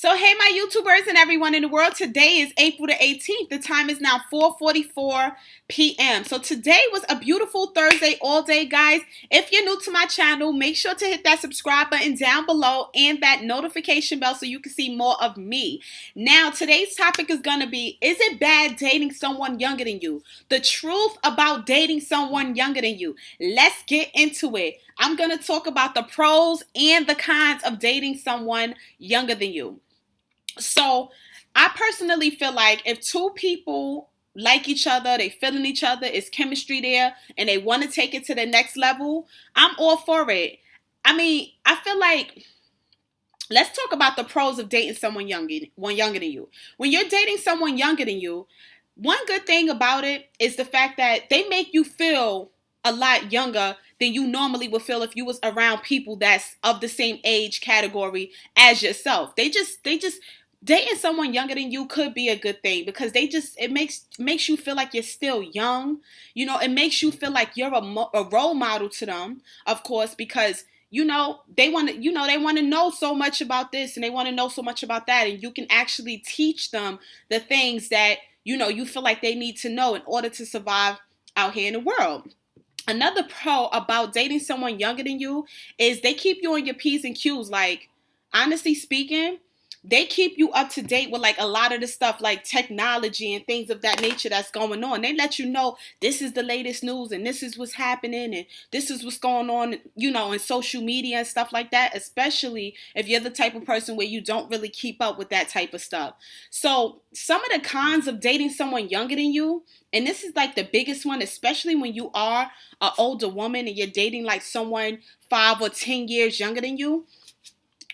So hey my YouTubers and everyone in the world, today is April the 18th. The time is now 4:44 p.m. So today was a beautiful Thursday all day, guys. If you're new to my channel, make sure to hit that subscribe button down below and that notification bell so you can see more of me. Now today's topic is going to be, is it bad dating someone younger than you? The truth about dating someone younger than you. Let's get into it. I'm going to talk about the pros and the cons of dating someone younger than you. So I personally feel like if two people like each other, they feeling each other, it's chemistry there, and they want to take it to the next level, I'm all for it. I mean, I feel like let's talk about the pros of dating someone younger than you. When you're dating someone younger than you, one good thing about it is the fact that they make you feel a lot younger than you normally would feel if you was around people that's of the same age category as yourself. They just dating someone younger than you could be a good thing because it makes you feel like you're still young. You know, it makes you feel like you're a role model to them, of course, because they want to know so much about this and they want to know so much about that, and you can actually teach them the things that you feel like they need to know in order to survive out here in the world. Another pro about dating someone younger than you is they keep you on your P's and Q's. Like, honestly speaking, they keep you up to date with like a lot of the stuff like technology and things of that nature that's going on. They let you know this is the latest news and this is what's happening and this is what's going on, in social media and stuff like that, especially if you're the type of person where you don't really keep up with that type of stuff. So some of the cons of dating someone younger than you, and this is like the biggest one, especially when you are an older woman and you're dating like someone 5 or 10 years younger than you,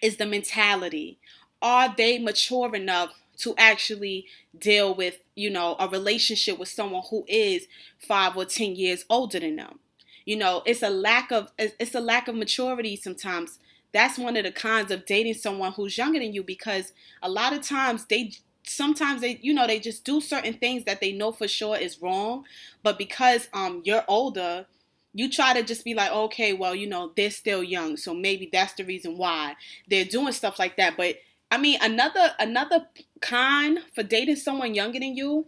is the mentality. Are they mature enough to actually deal with, a relationship with someone who is 5 or 10 years older than them? It's a lack of maturity sometimes. That's one of the cons of dating someone who's younger than you, because a lot of times they just do certain things that they know for sure is wrong, but because you're older, you try to just be like, okay, well, they're still young, so maybe that's the reason why they're doing stuff like that. But I mean, another con for dating someone younger than you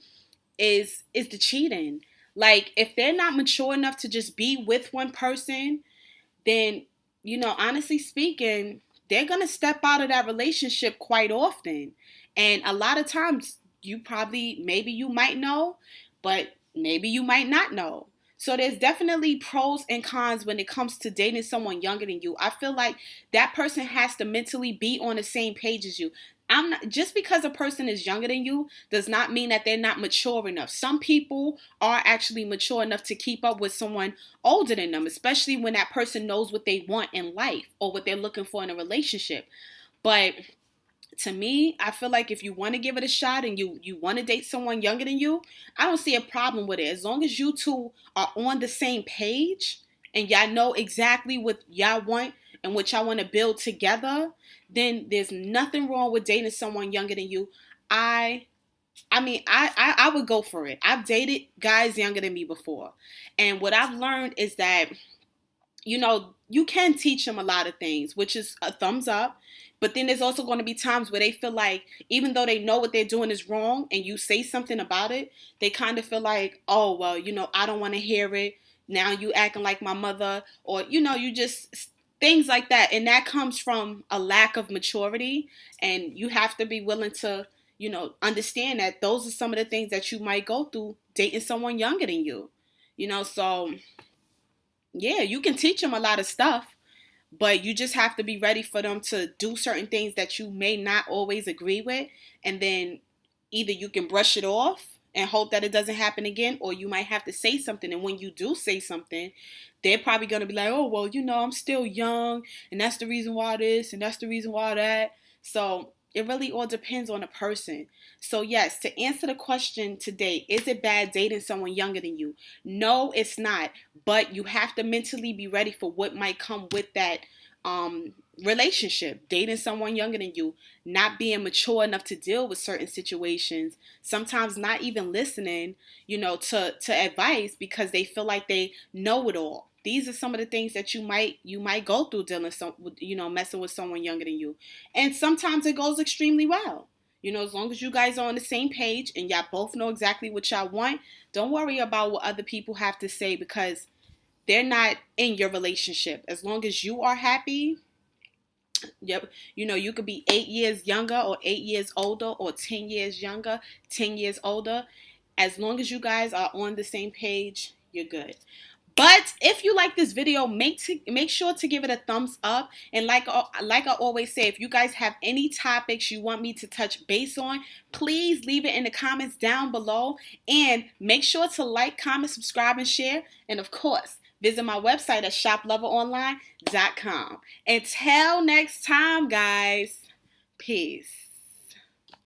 is the cheating. Like, if they're not mature enough to just be with one person, then, honestly speaking, they're going to step out of that relationship quite often. And a lot of times maybe you might know, but maybe you might not know. So there's definitely pros and cons when it comes to dating someone younger than you. I feel like that person has to mentally be on the same page as you. Just because a person is younger than you does not mean that they're not mature enough. Some people are actually mature enough to keep up with someone older than them, especially when that person knows what they want in life or what they're looking for in a relationship. But to me, I feel like if you want to give it a shot and you want to date someone younger than you, I don't see a problem with it. As long as you two are on the same page and y'all know exactly what y'all want and what y'all want to build together, then there's nothing wrong with dating someone younger than you. I would go for it. I've dated guys younger than me before. And what I've learned is that, you can teach them a lot of things, which is a thumbs up. But then there's also going to be times where they feel like, even though they know what they're doing is wrong and you say something about it, they kind of feel like, oh, well, I don't want to hear it. Now you acting like my mother, or, you just things like that. And that comes from a lack of maturity. And you have to be willing to, understand that those are some of the things that you might go through dating someone younger than you. So yeah, you can teach them a lot of stuff, but you just have to be ready for them to do certain things that you may not always agree with. And then either you can brush it off and hope that it doesn't happen again, or you might have to say something. And when you do say something, they're probably going to be like, oh, well, I'm still young, and that's the reason why this, and that's the reason why that. So it really all depends on the person. So yes, to answer the question today, is it bad dating someone younger than you? No, it's not. But you have to mentally be ready for what might come with that relationship. Dating someone younger than you, not being mature enough to deal with certain situations, sometimes not even listening, to advice because they feel like they know it all. these are some of the things that you might go through dealing messing with someone younger than you. And sometimes it goes extremely well. As long as you guys are on the same page and y'all both know exactly what y'all want, don't worry about what other people have to say, because they're not in your relationship. As long as you are happy, yep, you could be 8 years younger or 8 years older or 10 years younger, 10 years older. As long as you guys are on the same page, you're good. But if you like this video, make sure to give it a thumbs up. And like I always say, if you guys have any topics you want me to touch base on, please leave it in the comments down below. And make sure to like, comment, subscribe, and share. And of course, visit my website at shoploveronline.com. Until next time, guys. Peace.